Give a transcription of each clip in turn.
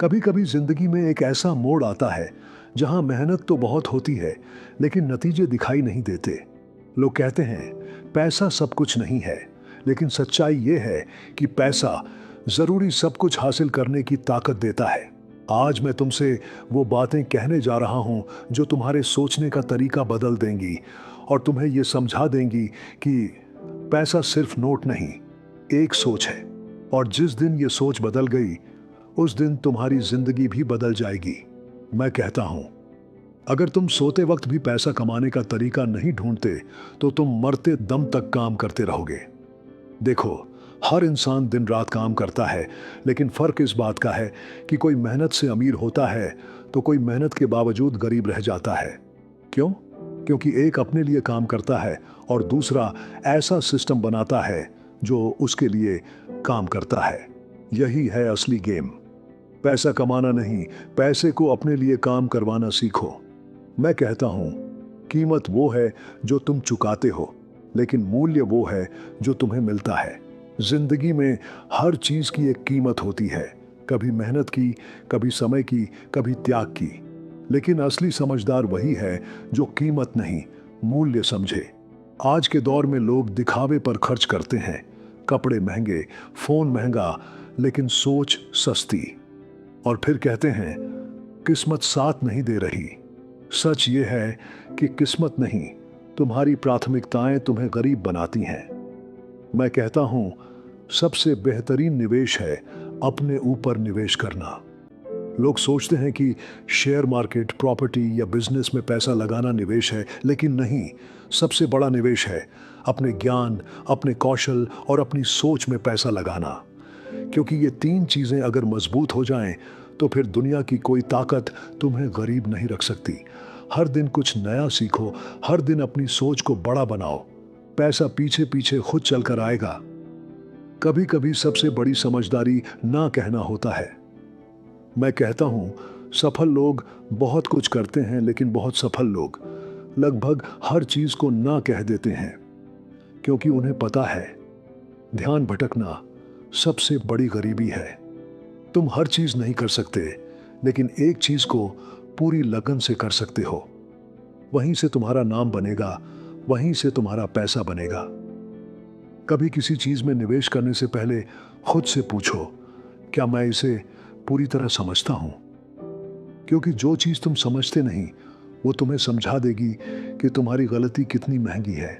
कभी कभी जिंदगी में एक ऐसा मोड़ आता है जहां मेहनत तो बहुत होती है लेकिन नतीजे दिखाई नहीं देते। लोग कहते हैं पैसा सब कुछ नहीं है, लेकिन सच्चाई ये है कि पैसा जरूरी सब कुछ हासिल करने की ताकत देता है। आज मैं तुमसे वो बातें कहने जा रहा हूं जो तुम्हारे सोचने का तरीका बदल देंगी और तुम्हें ये समझा देंगी कि पैसा सिर्फ नोट नहीं, एक सोच है। और जिस दिन ये सोच बदल गई उस दिन तुम्हारी जिंदगी भी बदल जाएगी। मैं कहता हूं, अगर तुम सोते वक्त भी पैसा कमाने का तरीका नहीं ढूंढते तो तुम मरते दम तक काम करते रहोगे। देखो, हर इंसान दिन रात काम करता है, लेकिन फर्क इस बात का है कि कोई मेहनत से अमीर होता है तो कोई मेहनत के बावजूद गरीब रह जाता है। क्यों? क्योंकि एक अपने लिए काम करता है और दूसरा ऐसा सिस्टम बनाता है जो उसके लिए काम करता है। यही है असली गेम। पैसा कमाना नहीं, पैसे को अपने लिए काम करवाना सीखो। मैं कहता हूं, कीमत वो है जो तुम चुकाते हो, लेकिन मूल्य वो है जो तुम्हें मिलता है। जिंदगी में हर चीज की एक कीमत होती है, कभी मेहनत की, कभी समय की, कभी त्याग की। लेकिन असली समझदार वही है जो कीमत नहीं, मूल्य समझे। आज के दौर में लोग दिखावे पर खर्च करते हैं, कपड़े महंगे, फोन महंगा, लेकिन सोच सस्ती। और फिर कहते हैं किस्मत साथ नहीं दे रही। सच ये है कि किस्मत नहीं, तुम्हारी प्राथमिकताएं तुम्हें गरीब बनाती हैं। मैं कहता हूं, सबसे बेहतरीन निवेश है अपने ऊपर निवेश करना। लोग सोचते हैं कि शेयर मार्केट, प्रॉपर्टी या बिजनेस में पैसा लगाना निवेश है, लेकिन नहीं। सबसे बड़ा निवेश है अपने ज्ञान, अपने कौशल और अपनी सोच में पैसा लगाना। क्योंकि ये तीन चीजें अगर मजबूत हो जाएं तो फिर दुनिया की कोई ताकत तुम्हें गरीब नहीं रख सकती। हर दिन कुछ नया सीखो, हर दिन अपनी सोच को बड़ा बनाओ। पैसा पीछे पीछे खुद चलकर आएगा। कभी कभी सबसे बड़ी समझदारी ना कहना होता है। मैं कहता हूं, सफल लोग बहुत कुछ करते हैं, लेकिन बहुत सफल लोग लगभग हर चीज को ना कह देते हैं, क्योंकि उन्हें पता है ध्यान भटकना सबसे बड़ी गरीबी है। तुम हर चीज नहीं कर सकते, लेकिन एक चीज को पूरी लगन से कर सकते हो। वहीं से तुम्हारा नाम बनेगा, वहीं से तुम्हारा पैसा बनेगा। कभी किसी चीज में निवेश करने से पहले खुद से पूछो, क्या मैं इसे पूरी तरह समझता हूं? क्योंकि जो चीज तुम समझते नहीं वो तुम्हें समझा देगी कि तुम्हारी गलती कितनी महंगी है।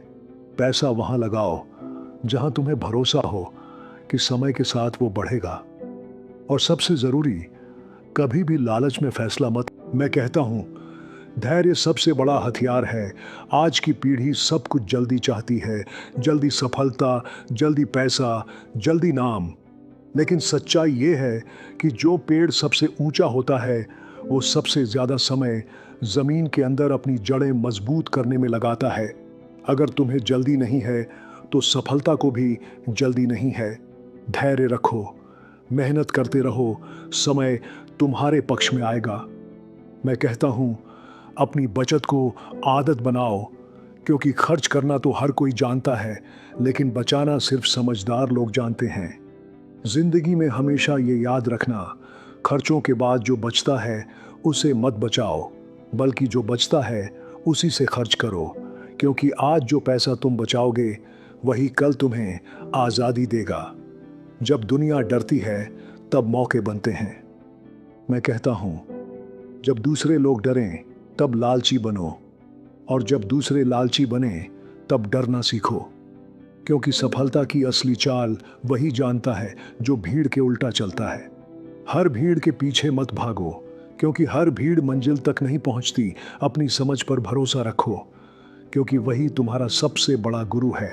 पैसा वहां लगाओ जहां तुम्हें भरोसा हो कि समय के साथ वो बढ़ेगा। और सबसे जरूरी, कभी भी लालच में फैसला मत। मैं कहता हूं, धैर्य सबसे बड़ा हथियार है। आज की पीढ़ी सब कुछ जल्दी चाहती है, जल्दी सफलता, जल्दी पैसा, जल्दी नाम। लेकिन सच्चाई ये है कि जो पेड़ सबसे ऊंचा होता है वो सबसे ज्यादा समय जमीन के अंदर अपनी जड़ें मजबूत करने में लगाता है। अगर तुम्हें जल्दी नहीं है तो सफलता को भी जल्दी नहीं है। धैर्य रखो, मेहनत करते रहो, समय तुम्हारे पक्ष में आएगा। मैं कहता हूं, अपनी बचत को आदत बनाओ, क्योंकि खर्च करना तो हर कोई जानता है, लेकिन बचाना सिर्फ समझदार लोग जानते हैं। जिंदगी में हमेशा ये याद रखना, खर्चों के बाद जो बचता है उसे मत बचाओ, बल्कि जो बचता है उसी से खर्च करो। क्योंकि आज जो पैसा तुम बचाओगे वही कल तुम्हें आज़ादी देगा। जब दुनिया डरती है तब मौके बनते हैं। मैं कहता हूं, जब दूसरे लोग डरें तब लालची बनो, और जब दूसरे लालची बने तब डरना सीखो। क्योंकि सफलता की असली चाल वही जानता है जो भीड़ के उल्टा चलता है। हर भीड़ के पीछे मत भागो, क्योंकि हर भीड़ मंजिल तक नहीं पहुंचती। अपनी समझ पर भरोसा रखो, क्योंकि वही तुम्हारा सबसे बड़ा गुरु है।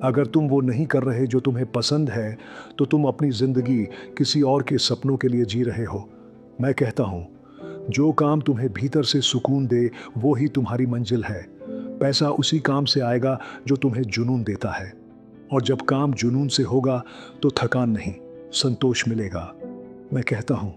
अगर तुम वो नहीं कर रहे जो तुम्हें पसंद है तो तुम अपनी जिंदगी किसी और के सपनों के लिए जी रहे हो। मैं कहता हूं, जो काम तुम्हें भीतर से सुकून दे वो ही तुम्हारी मंजिल है। पैसा उसी काम से आएगा जो तुम्हें जुनून देता है, और जब काम जुनून से होगा तो थकान नहीं, संतोष मिलेगा। मैं कहता हूं,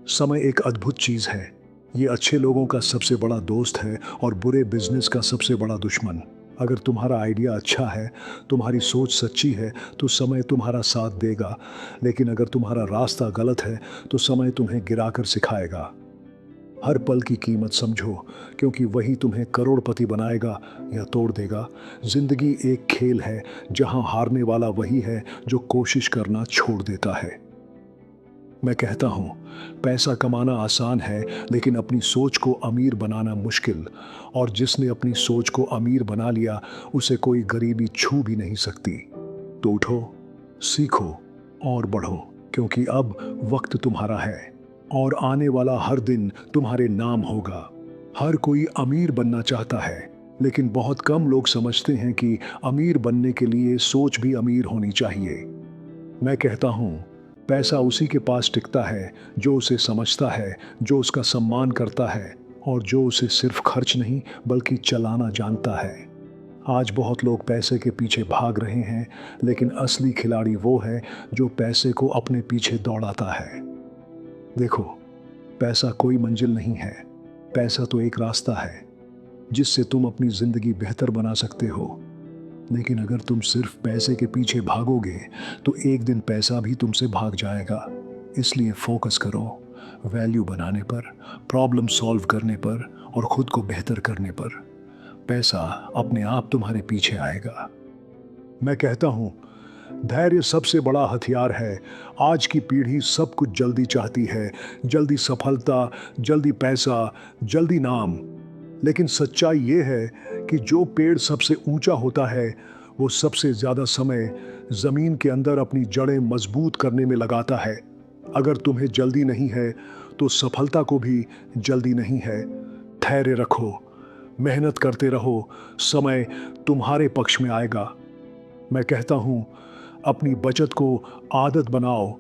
समय एक अद्भुत चीज है। ये अच्छे लोगों का सबसे बड़ा दोस्त है और बुरे बिजनेस का सबसे बड़ा दुश्मन। अगर तुम्हारा आइडिया अच्छा है, तुम्हारी सोच सच्ची है, तो समय तुम्हारा साथ देगा। लेकिन अगर तुम्हारा रास्ता गलत है, तो समय तुम्हें गिराकर सिखाएगा। हर पल की कीमत समझो, क्योंकि वही तुम्हें करोड़पति बनाएगा या तोड़ देगा। जिंदगी एक खेल है, जहां हारने वाला वही है जो कोशिश करना छोड़ देता है। मैं कहता हूँ, पैसा कमाना आसान है, लेकिन अपनी सोच को अमीर बनाना मुश्किल। और जिसने अपनी सोच को अमीर बना लिया, उसे कोई गरीबी छू भी नहीं सकती। तो उठो, सीखो और बढ़ो, क्योंकि अब वक्त तुम्हारा है और आने वाला हर दिन तुम्हारे नाम होगा। हर कोई अमीर बनना चाहता है, लेकिन बहुत कम लोग समझते हैं कि अमीर बनने के लिए सोच भी अमीर होनी चाहिए। मैं कहता हूँ, पैसा उसी के पास टिकता है जो उसे समझता है, जो उसका सम्मान करता है और जो उसे सिर्फ खर्च नहीं बल्कि चलाना जानता है। आज बहुत लोग पैसे के पीछे भाग रहे हैं, लेकिन असली खिलाड़ी वो है जो पैसे को अपने पीछे दौड़ाता है। देखो, पैसा कोई मंजिल नहीं है, पैसा तो एक रास्ता है जिससे तुम अपनी जिंदगी बेहतर बना सकते हो। लेकिन अगर तुम सिर्फ पैसे के पीछे भागोगे, तो एक दिन पैसा भी तुमसे भाग जाएगा। इसलिए फोकस करो वैल्यू बनाने पर, प्रॉब्लम सॉल्व करने पर और खुद को बेहतर करने पर। पैसा अपने आप तुम्हारे पीछे आएगा। मैं कहता हूँ, धैर्य सबसे बड़ा हथियार है। आज की पीढ़ी सब कुछ जल्दी चाहती है, जल्दी सफलता, जल्दी पैसा, जल्दी नाम। लेकिन सच्चाई ये है कि जो पेड़ सबसे ऊंचा होता है, वो सबसे ज़्यादा समय ज़मीन के अंदर अपनी जड़ें मजबूत करने में लगाता है। अगर तुम्हें जल्दी नहीं है, तो सफलता को भी जल्दी नहीं है। धैर्य रखो, मेहनत करते रहो, समय तुम्हारे पक्ष में आएगा। मैं कहता हूँ, अपनी बचत को आदत बनाओ,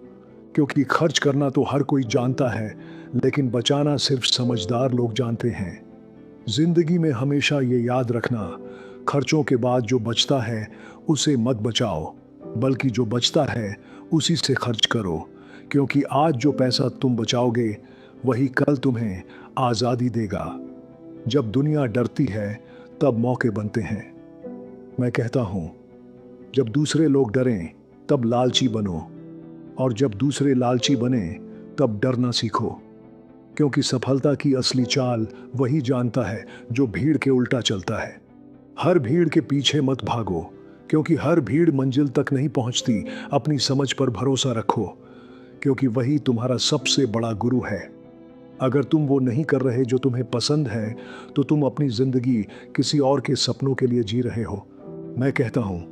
क्योंकि खर्च करना तो हर कोई जानता है, लेकिन बचाना सिर्फ समझदार लोग जानते हैं। जिंदगी में हमेशा ये याद रखना, खर्चों के बाद जो बचता है उसे मत बचाओ, बल्कि जो बचता है उसी से खर्च करो। क्योंकि आज जो पैसा तुम बचाओगे, वही कल तुम्हें आज़ादी देगा। जब दुनिया डरती है, तब मौके बनते हैं। मैं कहता हूँ, जब दूसरे लोग डरें, तब लालची बनो, और जब दूसरे लालची बने, तब डरना सीखो। क्योंकि सफलता की असली चाल वही जानता है जो भीड़ के उल्टा चलता है। हर भीड़ के पीछे मत भागो, क्योंकि हर भीड़ मंजिल तक नहीं पहुंचती। अपनी समझ पर भरोसा रखो, क्योंकि वही तुम्हारा सबसे बड़ा गुरु है। अगर तुम वो नहीं कर रहे जो तुम्हें पसंद है, तो तुम अपनी जिंदगी किसी और के सपनों के लिए जी रहे हो। मैं कहता हूँ,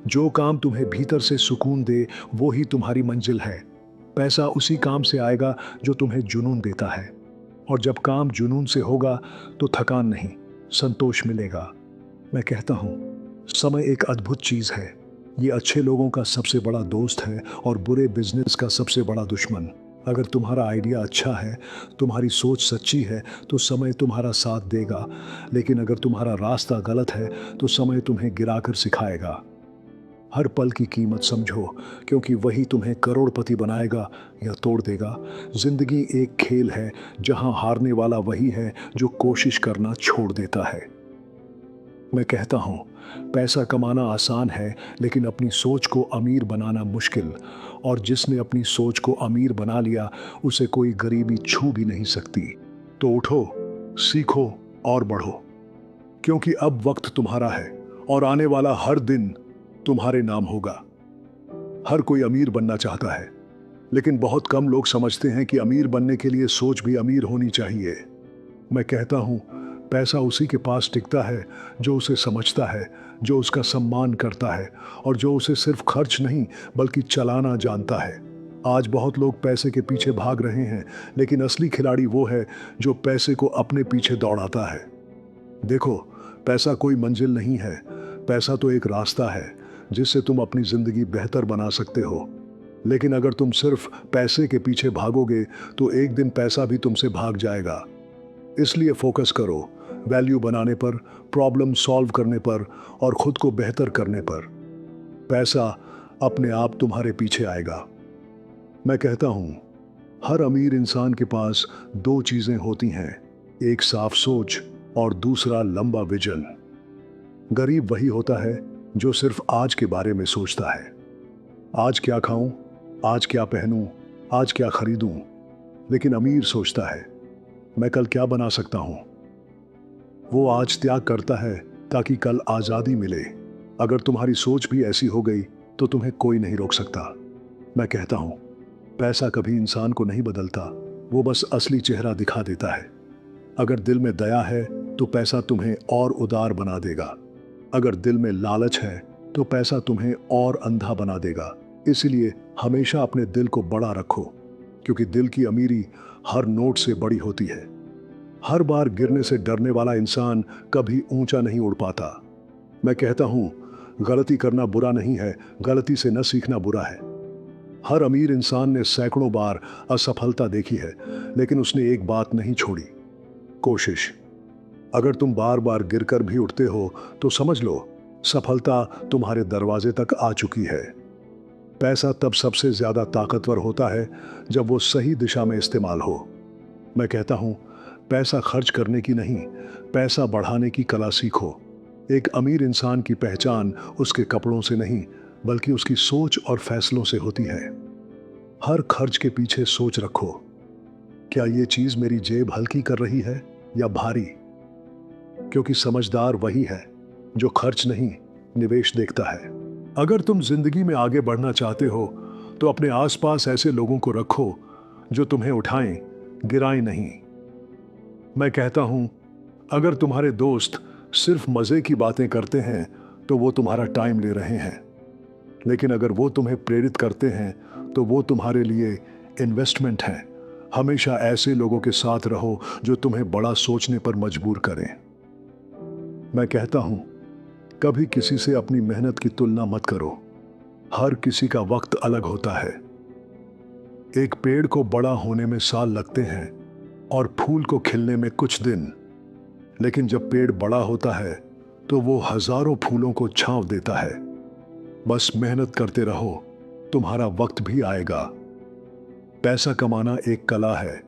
जो काम तुम्हें भीतर से सुकून दे, वो ही तुम्हारी मंजिल है। पैसा उसी काम से आएगा जो तुम्हें जुनून देता है, और जब काम जुनून से होगा, तो थकान नहीं, संतोष मिलेगा। मैं कहता हूँ, समय एक अद्भुत चीज़ है। ये अच्छे लोगों का सबसे बड़ा दोस्त है और बुरे बिजनेस का सबसे बड़ा दुश्मन। अगर तुम्हारा आइडिया अच्छा है, तुम्हारी सोच सच्ची है, तो समय तुम्हारा साथ देगा। लेकिन अगर तुम्हारा रास्ता गलत है, तो समय तुम्हें गिराकर सिखाएगा। हर पल की कीमत समझो, क्योंकि वही तुम्हें करोड़पति बनाएगा या तोड़ देगा। जिंदगी एक खेल है, जहां हारने वाला वही है जो कोशिश करना छोड़ देता है। मैं कहता हूँ, पैसा कमाना आसान है, लेकिन अपनी सोच को अमीर बनाना मुश्किल। और जिसने अपनी सोच को अमीर बना लिया, उसे कोई गरीबी छू भी नहीं सकती। तो उठो, सीखो और बढ़ो, क्योंकि अब वक्त तुम्हारा है और आने वाला हर दिन तुम्हारे नाम होगा। हर कोई अमीर बनना चाहता है, लेकिन बहुत कम लोग समझते हैं कि अमीर बनने के लिए सोच भी अमीर होनी चाहिए। मैं कहता हूँ, पैसा उसी के पास टिकता है जो उसे समझता है, जो उसका सम्मान करता है और जो उसे सिर्फ खर्च नहीं बल्कि चलाना जानता है। आज बहुत लोग पैसे के पीछे भाग रहे हैं, लेकिन असली खिलाड़ी वो है जो पैसे को अपने पीछे दौड़ाता है। देखो, पैसा कोई मंजिल नहीं है, पैसा तो एक रास्ता है जिससे तुम अपनी जिंदगी बेहतर बना सकते हो। लेकिन अगर तुम सिर्फ पैसे के पीछे भागोगे, तो एक दिन पैसा भी तुमसे भाग जाएगा। इसलिए फोकस करो वैल्यू बनाने पर, प्रॉब्लम सॉल्व करने पर और खुद को बेहतर करने पर। पैसा अपने आप तुम्हारे पीछे आएगा। मैं कहता हूँ, हर अमीर इंसान के पास दो चीजें होती हैं, एक साफ सोच और दूसरा लंबा विजन। गरीब वही होता है जो सिर्फ आज के बारे में सोचता है। आज क्या खाऊं, आज क्या पहनूं, आज क्या खरीदूं। लेकिन अमीर सोचता है, मैं कल क्या बना सकता हूं। वो आज त्याग करता है ताकि कल आजादी मिले। अगर तुम्हारी सोच भी ऐसी हो गई तो तुम्हें कोई नहीं रोक सकता। मैं कहता हूं, पैसा कभी इंसान को नहीं बदलता, वो बस असली चेहरा दिखा देता है। अगर दिल में दया है तो पैसा तुम्हें और उदार बना देगा। अगर दिल में लालच है तो पैसा तुम्हें और अंधा बना देगा। इसलिए हमेशा अपने दिल को बड़ा रखो, क्योंकि दिल की अमीरी हर नोट से बड़ी होती है। हर बार गिरने से डरने वाला इंसान कभी ऊंचा नहीं उड़ पाता। मैं कहता हूं, गलती करना बुरा नहीं है, गलती से न सीखना बुरा है। हर अमीर इंसान ने सैकड़ों बार असफलता देखी है, लेकिन उसने एक बात नहीं छोड़ी, कोशिश। अगर तुम बार बार गिरकर भी उठते हो तो समझ लो सफलता तुम्हारे दरवाजे तक आ चुकी है। पैसा तब सबसे ज्यादा ताकतवर होता है जब वो सही दिशा में इस्तेमाल हो। मैं कहता हूं, पैसा खर्च करने की नहीं, पैसा बढ़ाने की कला सीखो। एक अमीर इंसान की पहचान उसके कपड़ों से नहीं, बल्कि उसकी सोच और फैसलों से होती है। हर खर्च के पीछे सोच रखो, क्या ये चीज मेरी जेब हल्की कर रही है या भारी। क्योंकि समझदार वही है जो खर्च नहीं, निवेश देखता है। अगर तुम जिंदगी में आगे बढ़ना चाहते हो तो अपने आसपास ऐसे लोगों को रखो जो तुम्हें उठाएं, गिराएं नहीं। मैं कहता हूं, अगर तुम्हारे दोस्त सिर्फ मजे की बातें करते हैं तो वो तुम्हारा टाइम ले रहे हैं, लेकिन अगर वो तुम्हें प्रेरित करते हैं तो वो तुम्हारे लिए इन्वेस्टमेंट है। हमेशा ऐसे लोगों के साथ रहो जो तुम्हें बड़ा सोचने पर मजबूर करें। मैं कहता हूं, कभी किसी से अपनी मेहनत की तुलना मत करो। हर किसी का वक्त अलग होता है। एक पेड़ को बड़ा होने में साल लगते हैं और फूल को खिलने में कुछ दिन, लेकिन जब पेड़ बड़ा होता है तो वो हजारों फूलों को छांव देता है। बस मेहनत करते रहो, तुम्हारा वक्त भी आएगा। पैसा कमाना एक कला है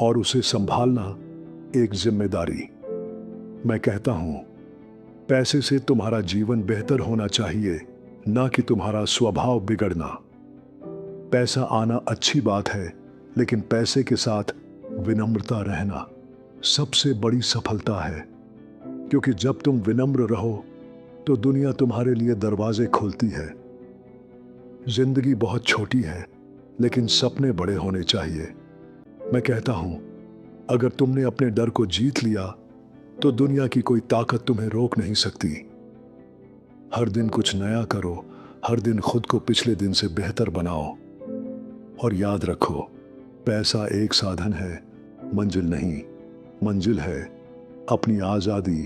और उसे संभालना एक जिम्मेदारी। मैं कहता हूं, पैसे से तुम्हारा जीवन बेहतर होना चाहिए, ना कि तुम्हारा स्वभाव बिगड़ना। पैसा आना अच्छी बात है, लेकिन पैसे के साथ विनम्रता रहना सबसे बड़ी सफलता है। क्योंकि जब तुम विनम्र रहो तो दुनिया तुम्हारे लिए दरवाजे खोलती है। जिंदगी बहुत छोटी है, लेकिन सपने बड़े होने चाहिए। मैं कहता हूं, अगर तुमने अपने डर को जीत लिया तो दुनिया की कोई ताकत तुम्हें रोक नहीं सकती। हर दिन कुछ नया करो, हर दिन खुद को पिछले दिन से बेहतर बनाओ। और याद रखो, पैसा एक साधन है, मंजिल नहीं। मंजिल है अपनी आजादी,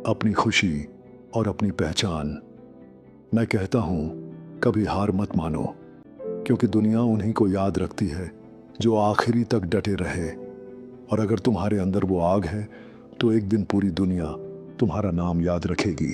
अपनी खुशी और अपनी पहचान। मैं कहता हूं, कभी हार मत मानो, क्योंकि दुनिया उन्हीं को याद रखती है जो आखिरी तक डटे रहे। और अगर तुम्हारे अंदर वो आग है तो एक दिन पूरी दुनिया तुम्हारा नाम याद रखेगी।